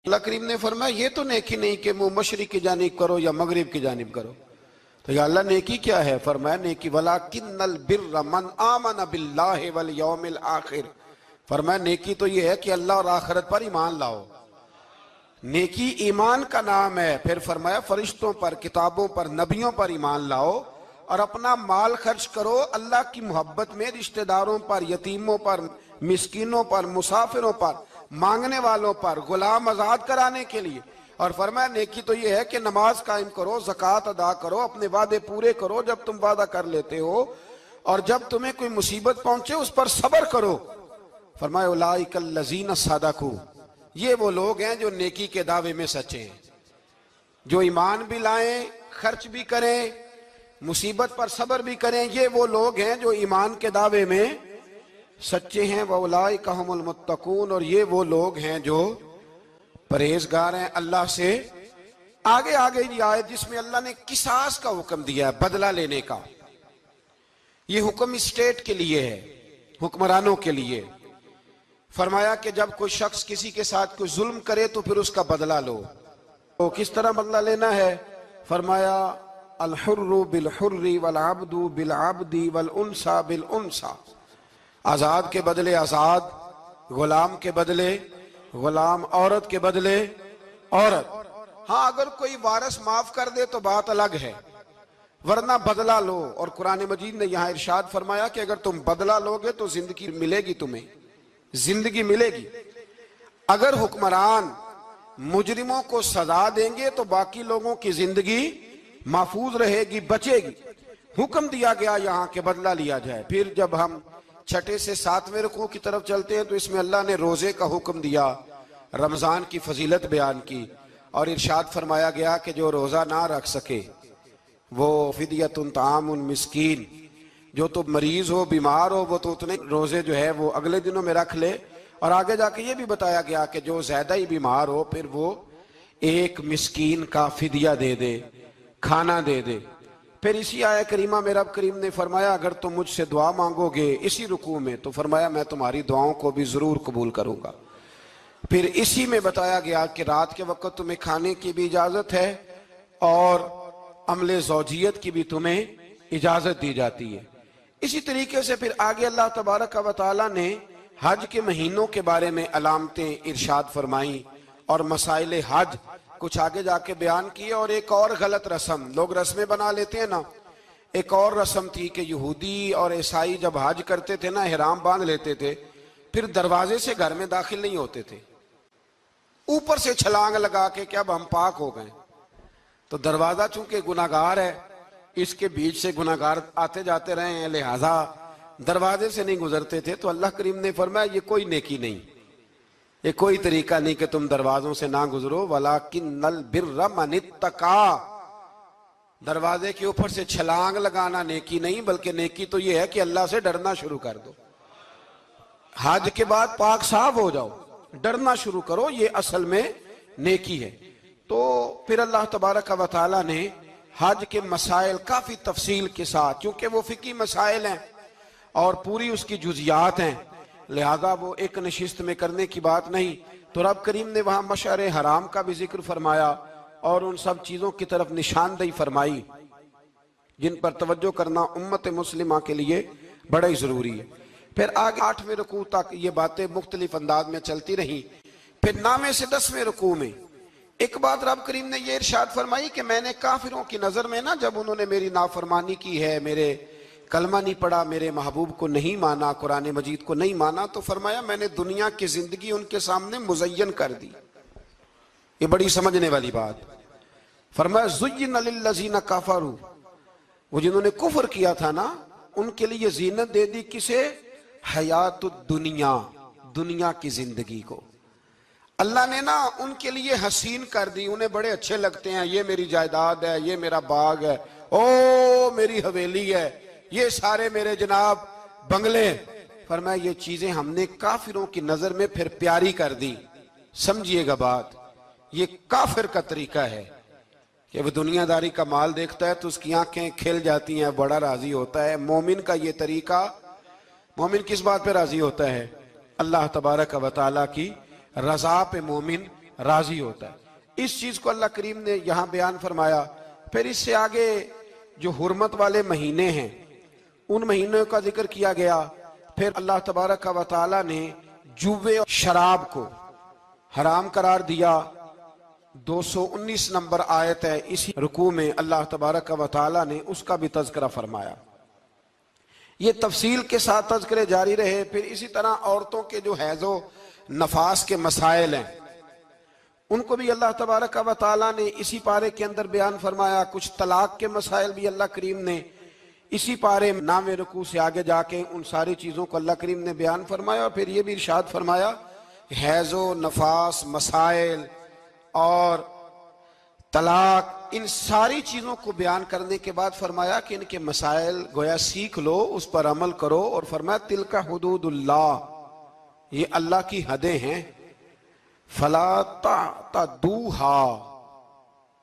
अल्लाह करीम ने फरमाया ये तो नेकी नहीं कि मुंह मशरिक की जानिब करो या मगरिब की जानिब करो। तो या अल्लाह नेकी क्या है? फरमाया नेकी वलाकिन्नल बिर्र मन आमन बिल्लाहि वल यौमिल आखिर। फरमाया नेकी तो ये है कि अल्लाह और आखिरत पर ईमान लाओ। नेकी ईमान का नाम है। फिर फरमाया फरिश्तों पर, किताबों पर, नबियों पर ईमान लाओ और अपना माल खर्च करो अल्लाह की मोहब्बत में, रिश्तेदारों पर, यतीमों पर, मिस्कीनों पर, मुसाफिरों पर, मांगने वालों पर, गुलाम आजाद कराने के लिए। और फरमाया नेकी तो ये है कि नमाज कायम करो, ज़कात अदा करो, अपने वादे पूरे करो जब तुम वादा कर लेते हो, और जब तुम्हें कोई मुसीबत पहुंचे उस पर सब्र करो। फरमाया उलाइकल लज़ीना सदकू, ये वो लोग हैं जो नेकी के दावे में सच्चे हैं, जो ईमान भी लाएं, खर्च भी करें, मुसीबत पर सब्र भी करें। ये वो लोग हैं जो ईमान के दावे में सच्चे हैं। वउलाइका हुमुल मुत्तकून, और ये वो लोग हैं जो परहेजगार हैं अल्लाह से। आगे आगे ये आयत जिसमें अल्लाह ने किसास का हुक्म दिया है, बदला लेने का। ये हुक्म स्टेट के लिए है, हुक्मरानों के लिए। फरमाया कि जब कोई शख्स किसी के साथ कोई जुल्म करे तो फिर उसका बदला लो। तो किस तरह बदला लेना है? फरमाया अल हुर्रु बिल हुर्री वल अब्दु बिल अब्दी वल उनसा बिल उनसा। आजाद के बदले आजाद, गुलाम के बदले गुलाम, औरत के बदले औरत। हाँ, अगर कोई वारिस माफ कर दे तो बात अलग है, वरना बदला लो। और कुरान मजीद ने यहाँ इरशाद फरमाया कि अगर तुम बदला लोगे तो जिंदगी मिलेगी, तुम्हें जिंदगी मिलेगी। अगर हुक्मरान मुजरिमों को सजा देंगे तो बाकी लोगों की जिंदगी महफूज रहेगी, बचेगी। हुक्म दिया गया यहाँ के बदला लिया जाए। फिर जब हम 6 से 7वें रुकू की तरफ चलते हैं तो इसमें अल्लाह ने रोजे का हुक्म दिया, रमजान की फजीलत बयान की, और इरशाद फरमाया गया कि जो रोजा ना रख सके वो फिदियतुन तामुन मिस्कीन, जो तो मरीज हो, बीमार हो, वो तो उतने रोजे जो है वो अगले दिनों में रख ले। और आगे जाके ये भी बताया गया कि जो ज्यादा ही बीमार हो फिर वो एक मिस्कीन का फिदिया दे दे, खाना दे दे। फिर इसी आया करीमा में रब करीम ने फरमाया अगर तुम मुझसे दुआ मांगोगे इसी रुकू में तो फरमाया मैं तुम्हारी दुआओं को भी जरूर कबूल करूंगा। फिर इसी में बताया गया कि रात के वक्त तुम्हें खाने की भी इजाजत है और अमले ज़ौजियत की भी तुम्हें इजाजत दी जाती है। इसी तरीके से फिर आगे अल्लाह तबारक व तआला ने हज के महीनों के बारे में अलामतें इरशाद फरमाई और मसाइल हज कुछ आगे जाके बयान किए। और एक और गलत रस्म, लोग रस्में बना लेते हैं ना, एक और रस्म थी कि यहूदी और ईसाई जब हज करते थे ना, इहराम बांध लेते थे, फिर दरवाजे से घर में दाखिल नहीं होते थे, ऊपर से छलांग लगा के कि अब हम पाक हो गए। तो दरवाजा चूंकि गुनाहगार है, इसके बीच से गुनाहगार आते जाते रहे हैं, लिहाजा दरवाजे से नहीं गुजरते थे। तो अल्लाह करीम ने फरमाया ये कोई नेकी नहीं, ये कोई तरीका नहीं कि तुम दरवाजों से ना गुजरो। वलाकिन्नल बिर्र मन इत्तका, दरवाजे के ऊपर से छलांग लगाना नेकी नहीं, बल्कि नेकी तो ये है कि अल्लाह से डरना शुरू कर दो। हज के बाद पाक साफ हो जाओ, डरना शुरू करो, ये असल में नेकी है। तो फिर अल्लाह तबारक व तआला ने हज के मसाइल काफी तफसील के साथ, क्योंकि वो फिकी मसाइल हैं और पूरी उसकी जुजियात हैं, लिहाजा वो एक नशिस्त में करने की बात नहीं। तो रब करीम ने वहां मशअर हराम का भी जिक्र फरमाया और उन सब चीजों की तरफ निशानदेही फरमाई जिन पर तवज्जो करना उम्मत मुस्लिमा के लिए बड़ा ही जरूरी है। फिर आगे 8वें रुकू तक ये बातें मुख्तलिफ अंदाज में चलती रही। फिर 9वें से 10वें रुकू में एक बात रब करीम ने ये इरशाद फरमाई कि मैंने काफिरों की नजर में ना, जब उन्होंने मेरी नाफरमानी की है, मेरे कलमा नहीं पढ़ा, मेरे महबूब को नहीं माना, कुरान मजीद को नहीं माना, तो फरमाया मैंने दुनिया की जिंदगी उनके सामने मुज़य्यन कर दी। ये बड़ी समझने वाली बात। फरमाया ज़ुय्यिन लिल्लज़ीना कफ़रू, वो जिन्होंने कुफ्र किया था ना उनके लिए जीनत दे दी किसे? हयातुद दुनिया, दुनिया की जिंदगी को अल्लाह ने ना उनके लिए हसीन कर दी। उन्हें बड़े अच्छे लगते हैं, ये मेरी जायदाद है, ये मेरा बाग है, ओ मेरी हवेली है, ये सारे मेरे जनाब बंगले। फरमाया ये चीजें हमने काफिरों की नजर में फिर प्यारी कर दी। समझिएगा बात, ये काफिर का तरीका है कि वह दुनियादारी का माल देखता है तो उसकी आंखें खिल जाती हैं, बड़ा राजी होता है। मोमिन का ये तरीका, मोमिन किस बात पे राजी होता है? अल्लाह तबारक व तआला की रजा पे मोमिन राजी होता है। इस चीज को अल्लाह करीम ने यहां बयान फरमाया। फिर इससे आगे जो हुर्मत वाले महीने हैं उन महीनों का जिक्र किया गया। फिर अल्लाह तबारक व तआला ने जुए और शराब को हराम करार दिया। 219 नंबर आयत है, इसी रुकू में अल्लाह तबारक व तआला ने उसका भी तज़किरा फरमाया। ये तफसील के साथ तज़किरे जारी रहे। फिर इसी तरह औरतों के जो हैज़ो नफास के मसाइल हैं उनको भी अल्लाह तबारक व तआला ने इसी पारे के अंदर बयान फरमाया। कुछ तलाक के मसाइल भी अल्लाह करीम ने इसी पारे 9वें रुकू से आगे जाके उन सारी चीज़ों को अल्लाह करीम ने बयान फरमाया। और फिर ये भी इरशाद फरमाया हैज़ो नफास मसाइल और तलाक, इन सारी चीज़ों को बयान करने के बाद फरमाया कि इनके मसाइल गोया सीख लो, उस पर अमल करो। और फरमाया तिलका हुदूदुल्लाह, ये अल्लाह की हदें हैं। फला तातदूहा,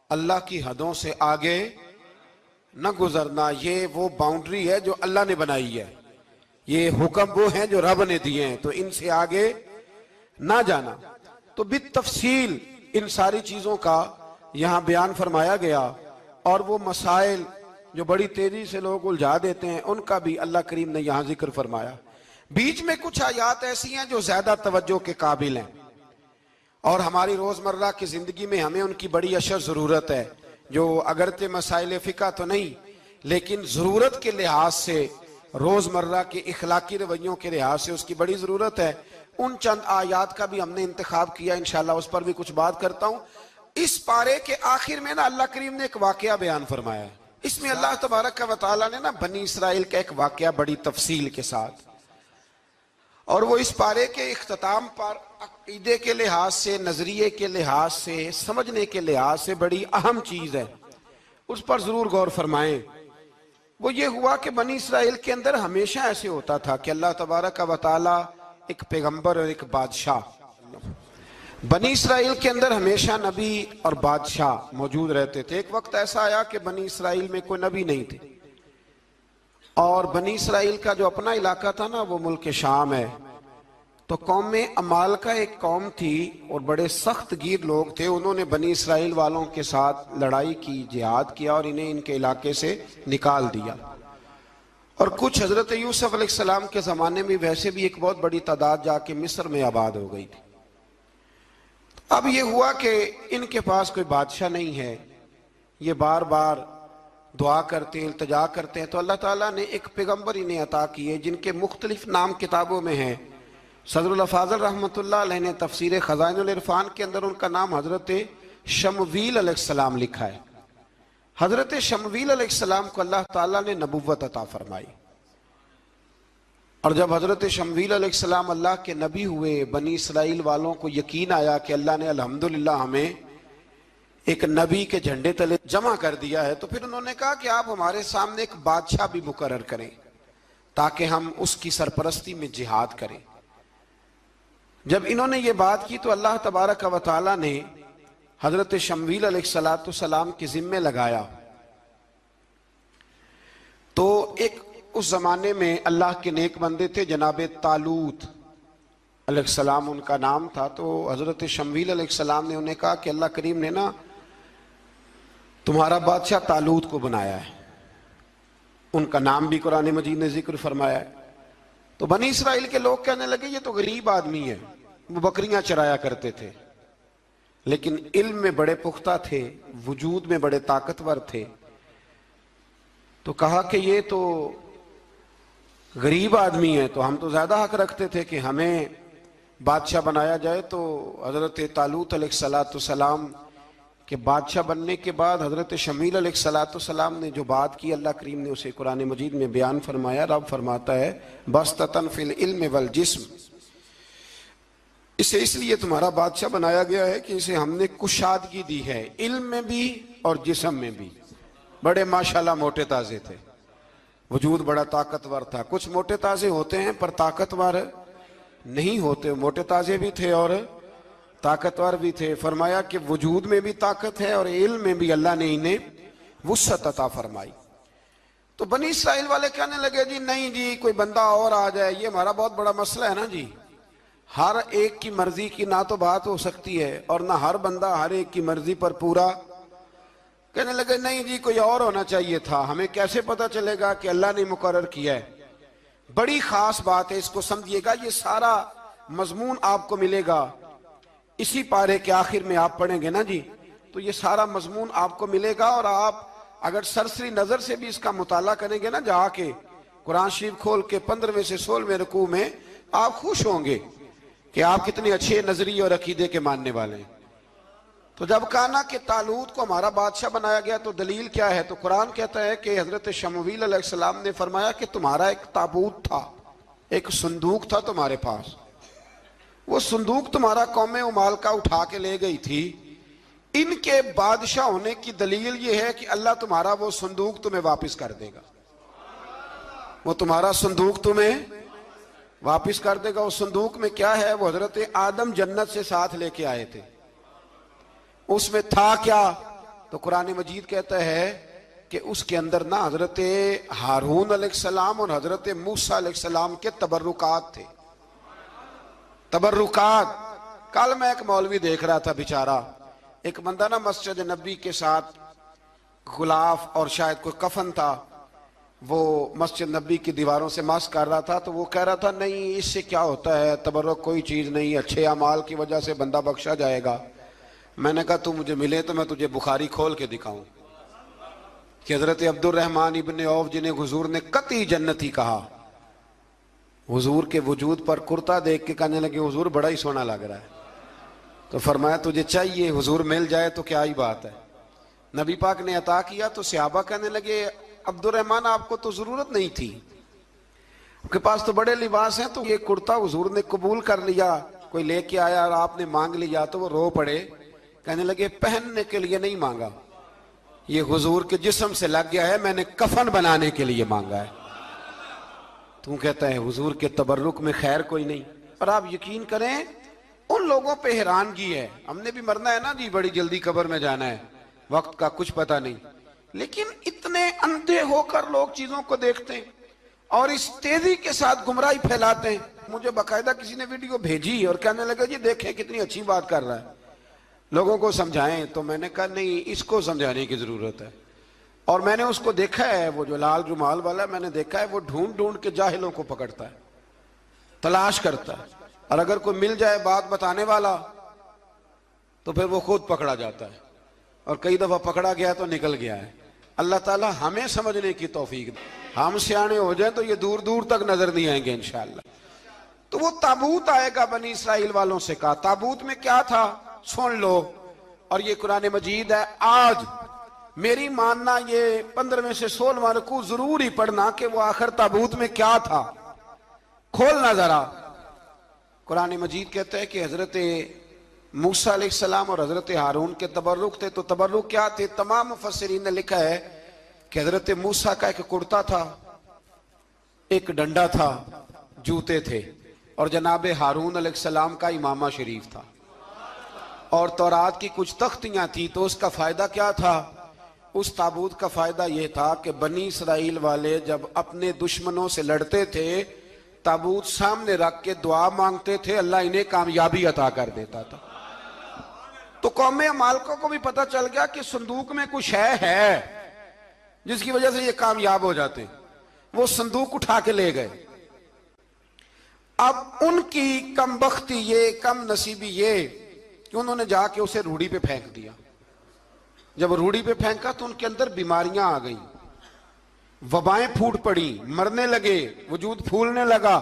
अल्लाह की हदों से आगे न गुजरना। ये वो बाउंड्री है जो अल्लाह ने बनाई है, ये हुक्म वो हैं जो रब ने दिए हैं, तो इनसे आगे ना जाना। तो बितफसील इन सारी चीजों का यहां बयान फरमाया गया। और वो मसाइल जो बड़ी तेजी से लोग उलझा देते हैं उनका भी अल्लाह करीम ने यहां जिक्र फरमाया। बीच में कुछ आयात ऐसी हैं जो ज्यादा तवज्जो के काबिल हैं और हमारी रोजमर्रा की जिंदगी में हमें उनकी बड़ी अशद जरूरत है, जो अगरचे मसाइल फ़िक़्ह तो नहीं लेकिन जरूरत के लिहाज से, रोजमर्रा के इखलाकी रवैयों के लिहाज से उसकी बड़ी जरूरत है। उन चंद आयात का भी हमने इंतखाब किया, इंशाल्लाह उस पर भी कुछ बात करता हूं। इस पारे के आखिर में ना अल्लाह करीम ने एक वाकया बयान फरमाया है। इसमें अल्लाह तबारक व तआला ने ना बनी इसराइल का एक वाकया बड़ी तफसील के साथ, और वो इस पारे के इख्तिताम पर अकीदे के लिहाज से, नजरिए के लिहाज से, समझने के लिहाज से बड़ी अहम चीज है, उस पर जरूर गौर फरमाएं। वो ये हुआ कि बनी इसराइल के अंदर हमेशा ऐसे होता था कि अल्लाह तबारक व तआला एक पैगंबर और एक बादशाह, बनी इसराइल के अंदर हमेशा नबी और बादशाह मौजूद रहते थे। एक वक्त ऐसा आया कि बनी इसराइल में कोई नबी नहीं थे और बनी इसराइल का जो अपना इलाका था ना वो मुल्क शाम है। तो कौम में अमाल का एक कौम थी और बड़े सख्त गिर लोग थे। उन्होंने बनी इसराइल वालों के साथ लड़ाई की, जिहाद किया और इन्हें इनके इलाके से निकाल दिया। और कुछ हजरत यूसुफ अलैहिस्सलाम के ज़माने में वैसे भी एक बहुत बड़ी तादाद जाके मिस्र में आबाद हो गई थी। अब ये हुआ कि इनके पास कोई बादशाह नहीं है, ये बार बार दुआ करते हैं, इल्तिजा करते हैं। तो अल्लाह ताला ने एक पैगंबर इन्हें अता किए जिनके मुख्तलिफ नाम किताबों में हैं। सदरुल अफाज़ल रहमतुल्लाह अलैह ने तफसीर खज़ाइनुल इरफान के अंदर उनका नाम हजरत शमवील अलैहिस्सलाम लिखा है। हजरत शमवील अलैहिस्सलाम को अल्लाह ताला ने नबुव्वत अता फरमाई। और जब हजरत शमवील अलैहिस्सलाम अल्लाह के नबी हुए, बनी इसराइल वालों को यकीन आया कि अल्लाह ने अल्हम्दुलिल्लाह हमें एक नबी के झंडे तले जमा कर दिया है, तो फिर उन्होंने कहा कि आप हमारे सामने एक बादशाह भी मुकर्रर करें ताकि हम उसकी सरपरस्ती में जिहाद करें। जब इन्होंने ये बात की तो अल्लाह तबारक व तआला ने हजरत शमवील अलैहिस्सलाम के जिम्मे लगाया। तो एक उस जमाने में अल्लाह के नेक बंदे थे, जनाबे तालूत अलैहिस्सलाम उनका नाम था। तो हजरत शमवील अलैहिस्सलाम ने उन्हें कहा कि अल्लाह करीम ने ना तुम्हारा बादशाह तालूत को बनाया है। उनका नाम भी कुरान मजीद ने जिक्र फरमाया है। तो बनी इसराइल के लोग कहने लगे ये तो गरीब आदमी है, वो बकरियां चराया करते थे लेकिन इल्म में बड़े पुख्ता थे, वजूद में बड़े ताकतवर थे। तो कहा कि ये तो गरीब आदमी है, तो हम तो ज्यादा हक रखते थे कि हमें बादशाह बनाया जाए। तो हजरत तालूत अलैहिस्सलाम के बादशाह बनने के बाद हजरत शमील अलैहिस्सलाम ने जो बात की, अल्लाह करीम ने उसे कुरान मजीद में बयान फरमाया। रब फरमाता है बस्ततन फिल इल्म वल जिस्म, इसे इसलिए तुम्हारा बादशाह बनाया गया है कि इसे हमने कुशादगी दी है, इल्म में भी और जिस्म में भी। बड़े माशाल्लाह मोटे ताजे थे, वजूद बड़ा ताकतवर था। कुछ मोटे ताजे होते हैं पर ताकतवर नहीं होते, मोटे ताजे भी थे और ताकतवर भी थे। फरमाया कि वजूद में भी ताकत है और इल्म में भी अल्लाह ने इन्हें वुस्अत अता फरमाई। तो बनी इसराइल वाले कहने लगे जी नहीं जी कोई बंदा और आ जाए, ये हमारा बहुत बड़ा मसला है ना जी, हर एक की मर्जी की ना तो बात हो सकती है और ना हर बंदा हर एक की मर्जी पर पूरा। कहने लगे नहीं जी, कोई और होना चाहिए था, हमें कैसे पता चलेगा कि अल्लाह ने मुकर्रर किया है। बड़ी खास बात है, इसको समझिएगा। ये सारा मजमून आपको मिलेगा इसी पारे के आखिर में, आप पढ़ेंगे ना जी तो ये सारा मजमून आपको मिलेगा। और आप अगर सरसरी नजर से भी इसका मुताला करेंगे ना, जाके कुरान शरीफ खोल के 15वें से 16वें रुकू में, आप खुश होंगे कि आप कितने अच्छे नजरिए और अकीदे के मानने वाले हैं। तो जब कहा ना कि तालूत को हमारा बादशाह बनाया गया तो दलील क्या है, तो कुरान कहता है कि हजरत शमूएल अलैहिस्सलाम ने फरमाया कि तुम्हारा एक ताबूत था, एक संदूक था तुम्हारे पास, वो संदूक तुम्हारा कौमे उमाल का उठा के ले गई थी। इनके बादशाह होने की दलील ये है कि अल्लाह तुम्हारा वो संदूक तुम्हें वापस कर देगा, वो तुम्हारा संदूक तुम्हें वापस कर देगा। उस संदूक में क्या है, वो हजरत आदम जन्नत से साथ लेके आए थे, उसमें था क्या, तो कुरान मजीद कहता है कि उसके अंदर ना हजरत हारून अलैहिस्सलाम और हजरत मूसा अलैहिस्सलाम के तबर्रुकात थे। तबर्रुकात, कल मैं एक मौलवी देख रहा था, बेचारा एक बंदा ना मस्जिद नबी के साथ गुलाफ और शायद कोई कफन था, वो मस्जिद नबी की दीवारों से मस कर रहा था। तो वो कह रहा था नहीं इससे क्या होता है, तबर्रुक कोई चीज नहीं, अच्छे अमाल की वजह से बंदा बख्शा जाएगा। मैंने कहा तू मुझे मिले तो मैं तुझे बुखारी खोल के दिखाऊं कि हजरत अब्दुर्रहमान इब्ने औफ जिन्हें हुजूर ने कती जन्नती कहा, हुजूर के वजूद पर कुर्ता देख के कहने लगे हुजूर बड़ा ही सोना लग रहा है। तो फरमाया तुझे चाहिए, हुजूर मिल जाए तो क्या ही बात है। नबी पाक ने अता किया तो सहाबा कहने लगे अब्दुर्रहमान आपको तो जरूरत नहीं थी, आपके पास तो बड़े लिबास हैं, तो ये कुर्ता हुजूर ने कबूल कर लिया, कोई लेके आया और आपने मांग लिया। तो वो रो पड़े, कहने लगे पहनने के लिए नहीं मांगा, ये हुजूर के जिस्म से लग गया है, मैंने कफन बनाने के लिए मांगा है। तू कहता है हुजूर के तबर्रुक में खैर कोई नहीं। और आप यकीन करें उन लोगों पे हैरानगी है, हमने भी मरना है ना जी, बड़ी जल्दी कब्र में जाना है, वक्त का कुछ पता नहीं, लेकिन इतने अंधे होकर लोग चीजों को देखते हैं और इस तेजी के साथ गुमराही फैलाते हैं। मुझे बाकायदा किसी ने वीडियो भेजी और कहने लगा जी देखें कितनी अच्छी बात कर रहा है, लोगों को समझाएं। तो मैंने कहा नहीं, इसको समझाने की जरूरत है। और मैंने उसको देखा है, वो जो लाल रुमाल वाला, मैंने देखा है वो ढूंढ ढूंढ के जाहिलों को पकड़ता है, तलाश करता है, और अगर कोई मिल जाए बात बताने वाला तो फिर वो खुद पकड़ा जाता है, और कई दफा पकड़ा गया तो निकल गया है। अल्लाह ताला हमें समझने की तौफीक दे, हम सियाने हो जाए तो ये दूर दूर तक नजर नहीं आएंगे इंशाअल्लाह। तो वो ताबूत आएगा बनी इसराइल वालों से कहा, ताबूत में क्या था सुन लो, और ये कुरान मजीद है। आज मेरी मानना ये 15वें से 16वां रुकू जरूर ही पढ़ना कि वो आखिर ताबूत में क्या था, खोलना जरा। कुरान मजीद कहते हैं कि हजरत मूसा अलैहिस्सलाम और हजरत हारून के तबर्रुक थे। तो तबर्रुक क्या थे, तमाम मुफस्सिरीन ने लिखा है कि हजरत मूसा का एक कुर्ता था, एक डंडा था, जूते थे, और जनाब हारून अलैहिस्सलाम का इमामा शरीफ था, और तौरात की कुछ तख्तियां थी। तो उसका फायदा क्या था, उस ताबूत का फायदा यह था कि बनी इसराइल वाले जब अपने दुश्मनों से लड़ते थे, ताबूत सामने रख के दुआ मांगते थे, अल्लाह इन्हें कामयाबी अता कर देता था। तो कौमे मालकों को भी पता चल गया कि संदूक में कुछ है जिसकी वजह से ये कामयाब हो जाते, वो संदूक उठा के ले गए। अब उनकी कमबख्ती ये, कम नसीबी ये कि उन्होंने जाके उसे रूढ़ी पे फेंक दिया। जब रूढ़ी पे फेंका तो उनके अंदर बीमारियां आ गई, वबाएं फूट पड़ी, मरने लगे, वजूद फूलने लगा।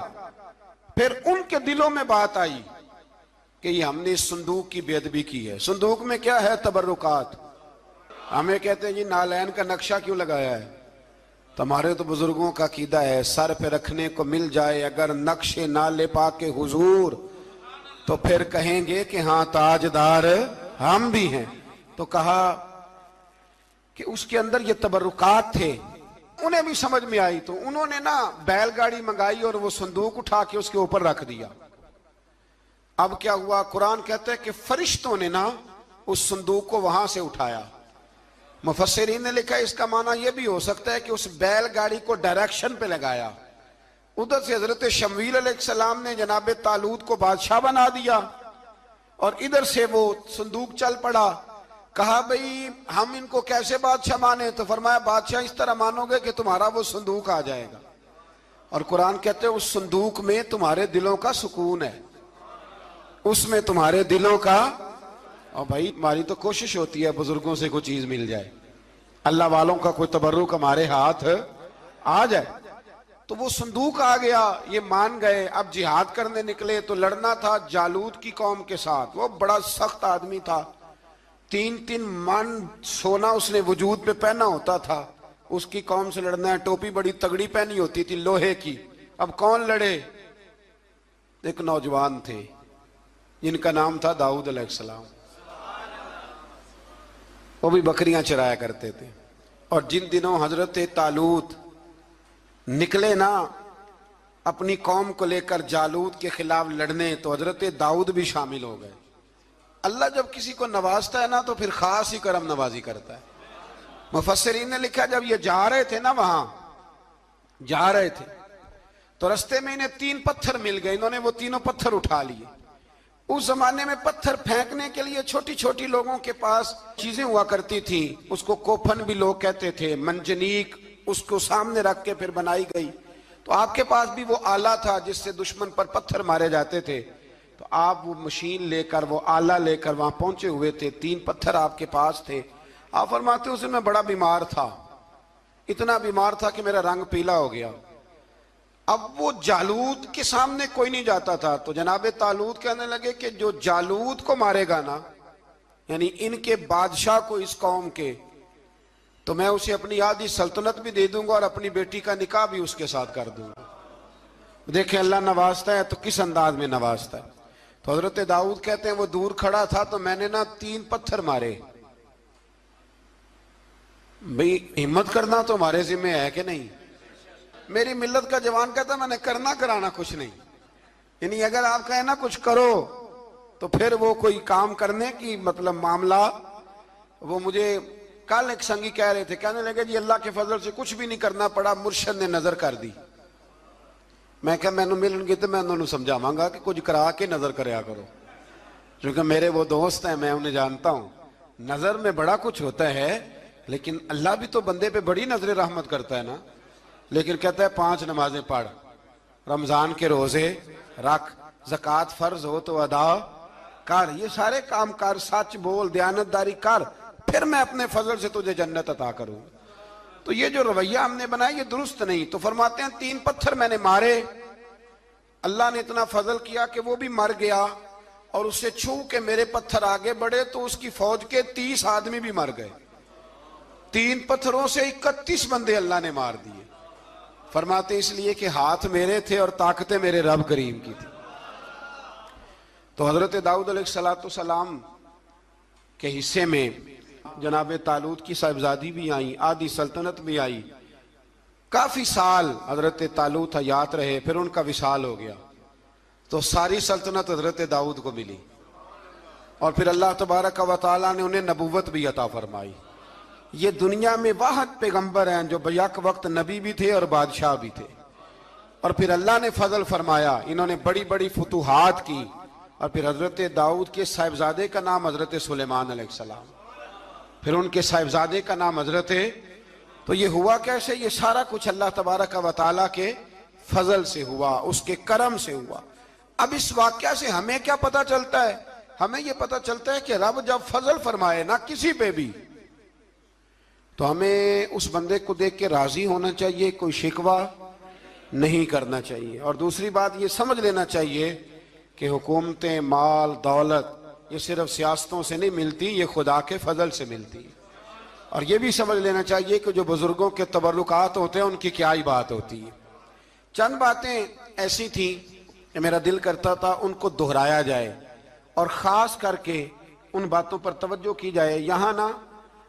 फिर उनके दिलों में बात आई कि ये हमने इस संदूक की बेअदबी की है। संदूक में क्या है, तबर्रुकात। हमें कहते हैं जी नालैन का नक्शा क्यों लगाया है, तुम्हारे तो बुजुर्गों का कीदा है, सर पे रखने को मिल जाए अगर नक्शे नाले पाके हुजूर, तो फिर कहेंगे कि हाँ ताजदार हम भी हैं। तो कहा कि उसके अंदर ये तबर्रुकात थे, उन्हें भी समझ में आई। तो उन्होंने ना बैलगाड़ी मंगाई और वो संदूक उठा के उसके ऊपर रख दिया। अब क्या हुआ, कुरान कहता है कि फरिश्तों ने ना उस संदूक को वहां से उठाया। मुफस्सिरीन ने लिखा इसका माना यह भी हो सकता है कि उस बैलगाड़ी को डायरेक्शन पे लगाया, उधर से हजरत शमूएल अलैहिस्सलाम ने जनाब तालूत को बादशाह बना दिया और इधर से वो संदूक चल पड़ा। कहा भाई हम इनको कैसे बादशाह माने? तो फरमाया बादशाह इस तरह मानोगे कि तुम्हारा वो संदूक आ जाएगा। और कुरान कहते हैं उस संदूक में तुम्हारे दिलों का सुकून है, उसमें तुम्हारे दिलों का। और भाई हमारी तो कोशिश होती है बुजुर्गों से कोई चीज मिल जाए, अल्लाह वालों का कोई तबर्रुक हमारे हाथ आ जाए। तो वो संदूक आ गया, ये मान गए। अब जिहाद करने निकले तो लड़ना था जालूत की कौम के साथ। वो बड़ा सख्त आदमी था, 3-3 मन सोना उसने वजूद पे पहना होता था। उसकी कौम से लड़ना है, टोपी बड़ी तगड़ी पहनी होती थी लोहे की। अब कौन लड़े? एक नौजवान थे जिनका नाम था दाऊद अलैहिस्सलाम। वो भी बकरियां चराया करते थे। और जिन दिनों हजरत तालूत निकले ना अपनी कौम को लेकर जालूत के खिलाफ लड़ने, तो हजरत दाऊद भी शामिल हो गए। अल्लाह जब किसी को नवाजता है ना तो फिर खास ही करम नवाजी करता है। मुफस्सिरीन ने लिखा जब ये जा रहे थे ना, वहां जा रहे थे तो रास्ते में इन्हें 3 पत्थर मिल गए। इन्होंने वो तीनों पत्थर उठा लिए। उस जमाने में पत्थर फेंकने के लिए छोटी छोटी लोगों के पास चीजें हुआ करती थी, उसको कोफन भी लोग कहते थे, मंजनीक, उसको सामने रख के फिर बनाई गई। तो आपके पास भी वो आला था जिससे दुश्मन पर पत्थर मारे जाते थे। तो आप वो मशीन लेकर, वो आला लेकर वहां पहुंचे हुए थे। 3 पत्थर आपके पास थे। आप फरमाते उस दिन मैं बड़ा बीमार था, इतना बीमार था कि मेरा रंग पीला हो गया। अब वो जालूत के सामने कोई नहीं जाता था। तो जनाब तालूत कहने लगे कि जो जालूत को मारेगा ना, यानी इनके बादशाह को, इस कौम के, तो मैं उसे अपनी आधी सल्तनत भी दे दूंगा और अपनी बेटी का निकाह भी उसके साथ कर दूंगा। देखें अल्लाह नवाजता है तो किस अंदाज में नवाजता है। तो हजरत दाऊद कहते हैं वो दूर खड़ा था तो मैंने ना 3 पत्थर मारे। भाई हिम्मत करना तो हमारे जिम्मे है कि नहीं? मेरी मिल्लत का जवान कहता मैंने करना कराना कुछ नहीं। यानी अगर आप कहें ना कुछ करो तो फिर वो कोई काम करने की मतलब मामला। वो मुझे कल एक संगी कह रहे थे, कहने लगे जी अल्लाह के फजल से कुछ भी नहीं करना पड़ा, मुर्शद ने नजर कर दी। मैं क्या मैनू मिलनगे तो मैं उन्होंने समझावांगा कि कुछ करा के नजर करया करो, क्योंकि मेरे वो दोस्त हैं, मैं उन्हें जानता हूं। नजर में बड़ा कुछ होता है, लेकिन अल्लाह भी तो बंदे पे बड़ी नजर रहमत करता है ना। लेकिन कहता है 5 नमाजें पढ़, रमजान के रोजे रख, ज़कात फर्ज हो तो अदा कर, ये सारे काम कर, सच बोल, दयानतदारी कर, फिर मैं अपने फजल से तुझे जन्नत अता करूं। तो ये जो रवैया हमने बनाया ये दुरुस्त नहीं। तो फरमाते हैं 3 पत्थर मैंने मारे, अल्लाह ने इतना फजल किया कि वो भी मर गया और उससे छू के मेरे पत्थर आगे बढ़े तो उसकी फौज के 30 आदमी भी मर गए। 3 पत्थरों से 31 बंदे अल्लाह ने मार दिए। फरमाते इसलिए कि हाथ मेरे थे और ताकतें मेरे रब करीम की थी। तो हजरत दाऊद अलैहिस्सलाम के हिस्से में जनाब तालूत की साहिबजादी भी आई, आधी सल्तनत भी आई। काफी साल हजरत तालूत हयात रहे, फिर उनका विशाल हो गया तो सारी सल्तनत हजरत दाऊद को मिली। और फिर अल्लाह तबारक व तआला ने उन्हें नबूवत भी अता फरमाई। ये दुनिया में वाहद पैगंबर हैं जो बैक वक्त नबी भी थे और बादशाह भी थे। और फिर अल्लाह ने फजल फरमाया, इन्होंने बड़ी बड़ी फुतूहात की। और फिर हजरत दाऊद के साहिबजादे का नाम हजरत सुलेमान अलैहिस्सलाम, फिर उनके साहिबजादे का नाम हजरत। तो ये हुआ कैसे? ये सारा कुछ अल्लाह तबारक व तआला के फजल से हुआ, उसके करम से हुआ। अब इस वाक्या से हमें क्या पता चलता है? हमें यह पता चलता है कि रब जब फजल फरमाए ना किसी पे भी, तो हमें उस बंदे को देख के राजी होना चाहिए, कोई शिकवा नहीं करना चाहिए। और दूसरी बात ये समझ लेना चाहिए कि हुकूमतें, माल, दौलत ये सिर्फ सियासतों से नहीं मिलती, ये खुदा के फजल से मिलती है। और ये भी समझ लेना चाहिए कि जो बुजुर्गों के तबर्रुकात होते हैं उनकी क्या ही बात होती है। चंद बातें ऐसी थी कि मेरा दिल करता था उनको दोहराया जाए और ख़ास करके उन बातों पर तवज्जो की जाए। यहाँ ना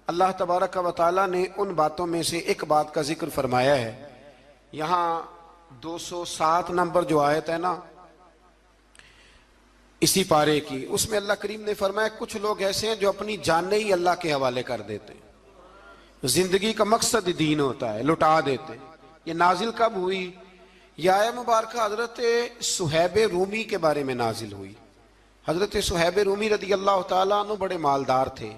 अल्लाह तबारक व तआला ने उन बातों में से एक बात का जिक्र फरमाया है। यहाँ 207 नंबर जो आयत है ना इसी पारे की, उसमें अल्लाह करीम ने फरमाया कुछ लोग ऐसे हैं जो अपनी जानें ही अल्लाह के हवाले कर देते हैं। जिंदगी का मकसद दीन होता है, लुटा देते। ये नाजिल कब हुई? यह आयत मुबारक हजरत सुहैब रूमी के बारे में नाजिल हुई। हजरत सुहैब रूमी रदी अल्लाह ताला अन्हु बड़े मालदार थे।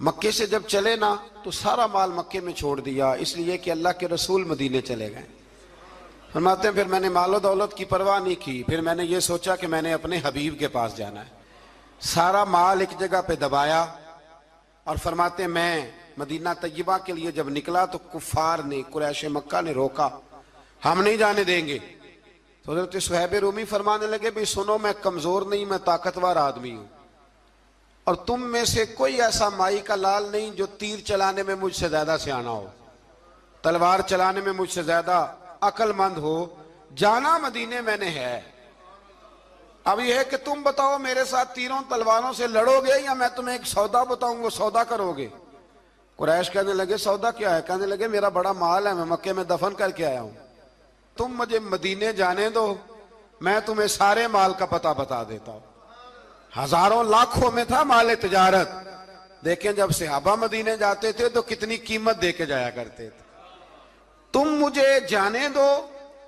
मक्के से जब चले ना तो सारा माल मक्के में छोड़ दिया, इसलिए कि अल्लाह के रसूल मदीने चले गए। फरमाते हैं फिर मैंने मालो दौलत की परवाह नहीं की, फिर मैंने ये सोचा कि मैंने अपने हबीब के पास जाना है। सारा माल एक जगह पे दबाया और फरमाते हैं मैं मदीना तैयबा के लिए जब निकला तो कुफार ने, कुरैश मक्का ने रोका, हम नहीं जाने देंगे। तो हज़रत सुहैब रूमी फरमाने लगे भाई सुनो, मैं कमजोर नहीं, मैं ताकतवर आदमी हूं और तुम में से कोई ऐसा माई का लाल नहीं जो तीर चलाने में मुझसे ज्यादा सियाना हो, तलवार चलाने में मुझसे ज्यादा अक्लमंद हो। जाना मदीने मैंने है। अब यह है कि तुम बताओ मेरे साथ तीरों तलवारों से लड़ोगे या मैं तुम्हें एक सौदा बताऊंगा, सौदा करोगे? कुरैश कहने लगे सौदा क्या है? कहने लगे मेरा बड़ा माल है, मैं मक्के में दफन करके आया हूं, तुम मुझे मदीने जाने दो, मैं तुम्हें सारे माल का पता बता देता हूं। हजारों लाखों में था माल तिजारत। देखें जब सहाबा मदीने जाते थे तो कितनी कीमत देके जाया करते थे। तुम मुझे जाने दो,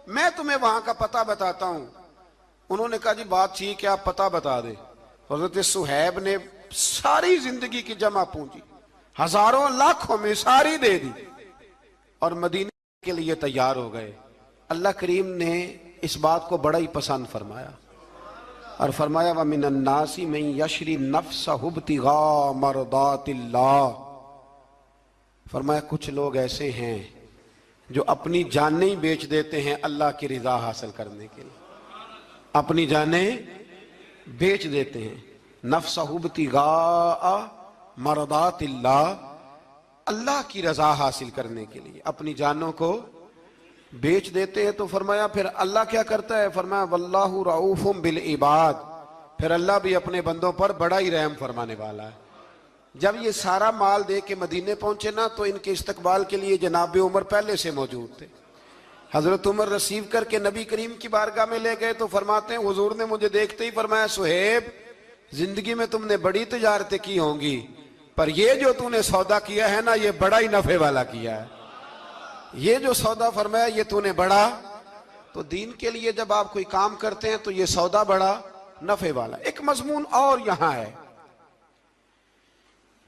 मैं तुम्हें वहां का पता बताता हूं। उन्होंने कहा जी बात ठीक है, आप पता बता दे। हज़रत सुहैब ने सारी जिंदगी की जमा पूंजी हजारों लाखों में सारी दे दी और मदीने के लिए तैयार हो गए। अल्लाह करीम ने इस बात को बड़ा ही पसंद फरमाया और फरमाया व मिनन नासी मन यशरी नफ्सहु इब्तिगा मरदातिल्लाह। फरमाया कुछ लोग ऐसे हैं जो अपनी जानें ही बेच देते हैं अल्लाह की रिजा हासिल करने के लिए, अपनी जानें बेच देते हैं। नफ्सहु इब्तिगा मरदातिल्लाह, अल्लाह की रजा हासिल करने के लिए अपनी जानों को बेच देते हैं। तो फरमाया फिर अल्लाह क्या करता है? फरमाया वल्लाहु रऊफुम बिल इबाद, फिर अल्लाह भी अपने बंदों पर बड़ा ही रहम फरमाने वाला है। जब ये सारा माल दे के मदीने पहुंचे ना तो इनके इस्तकबाल के लिए जनाब उमर पहले से मौजूद थे। हजरत उमर रिसीव करके नबी करीम की बारगाह में ले गए तो फरमाते हैं हुजूर ने मुझे देखते ही फरमाया सुहेब, जिंदगी में तुमने बड़ी तिजारतें की होंगी पर ये जो तूने सौदा किया है ना ये बड़ा ही नफे वाला किया है। ये जो सौदा फरमाया ये तूने बड़ा, तो दीन के लिए जब आप कोई काम करते हैं तो ये सौदा बड़ा नफे वाला। एक मजमून और यहां है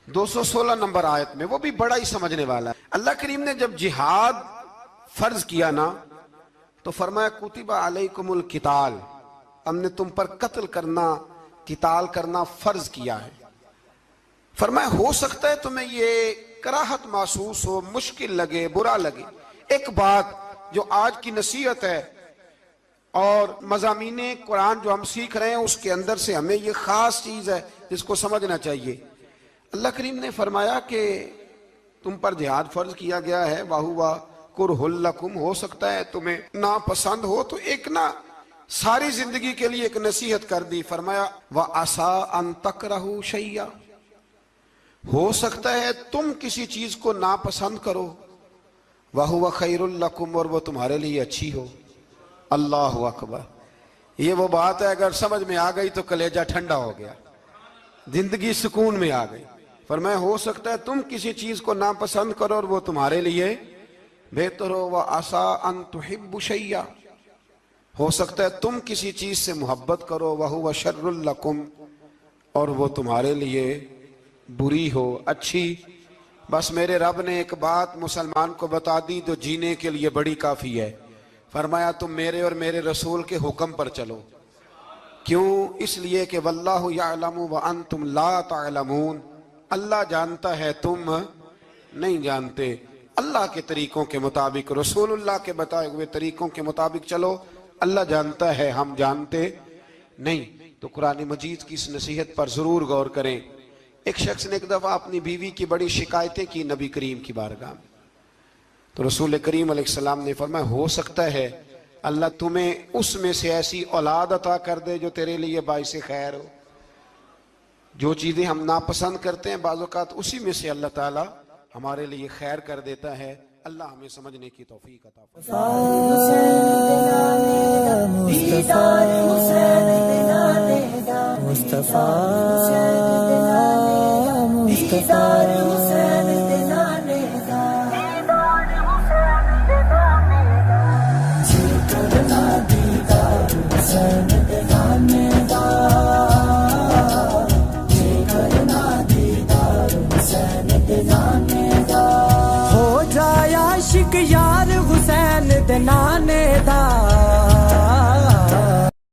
216 नंबर आयत में, वो भी बड़ा ही समझने वाला है। अल्लाह करीम ने जब जिहाद फर्ज किया ना तो फरमाया कुतिबा अलैकुमुल किताल, हमने तुम पर कत्ल करना, किताल करना फर्ज किया है। फरमाया हो सकता है तुम्हें ये कराहत महसूस हो, मुश्किल लगे, बुरा लगे। एक बात जो आज की नसीहत है और मज़ामीने कुरान जो हम सीख रहे हैं उसके अंदर से हमें ये खास चीज है जिसको समझना चाहिए। अल्लाह करीम ने फरमाया कि तुम पर जिहाद फर्ज किया गया है, वाहुवा कुरहुल लकुम, हो सकता है तुम्हें ना पसंद हो, तो एक ना सारी जिंदगी के लिए एक नसीहत कर दी। फरमाया व आसा अन तकरहू शैया, हो सकता है तुम किसी चीज को नापसंद करो, वहुवा खैरुल लकुम, और वो तुम्हारे लिए अच्छी हो। अल्लाह अकबर। ये वो बात है अगर समझ में आ गई तो कलेजा ठंडा हो गया, जिंदगी सुकून में आ गई। फरमाया हो सकता है तुम किसी चीज को नापसंद करो और वो तुम्हारे लिए बेहतर हो। व आसा अन तुहिब्बु शैया, हो सकता है तुम किसी चीज से मोहब्बत करो, वहुवा शर्रुल लकुम, और वो तुम्हारे लिए बुरी हो, अच्छी। बस मेरे रब ने एक बात मुसलमान को बता दी जो जीने के लिए बड़ी काफी है। फरमाया तुम मेरे और मेरे रसूल के हुक्म पर चलो। क्यों? इसलिए कि वल्लाहु यअलमु व अंतुम ला तअलमून, अल्लाह जानता है तुम नहीं जानते। अल्लाह के तरीकों के मुताबिक, रसूलुल्लाह के बताए हुए तरीकों के मुताबिक चलो। अल्लाह जानता है, हम जानते नहीं। तो कुरान मजीद की इस नसीहत पर जरूर गौर करें। एक शख्स ने एक दफा अपनी बीवी की बड़ी शिकायतें की नबी करीम की बारगाह में, तो रसूल करीम अलैहिस्सलाम ने फरमाया हो सकता है अल्लाह तुम्हें उसमें से ऐसी औलाद अता कर दे जो तेरे लिए बाइसे खैर हो। जो चीजें हम नापसंद करते हैं बाज़ औक़ात उसी में से अल्लाह ताला हमारे लिए खैर कर देता है। अल्लाह हमें समझने की तौफीक अता फरमाए। यार हुसैन दे नाने दा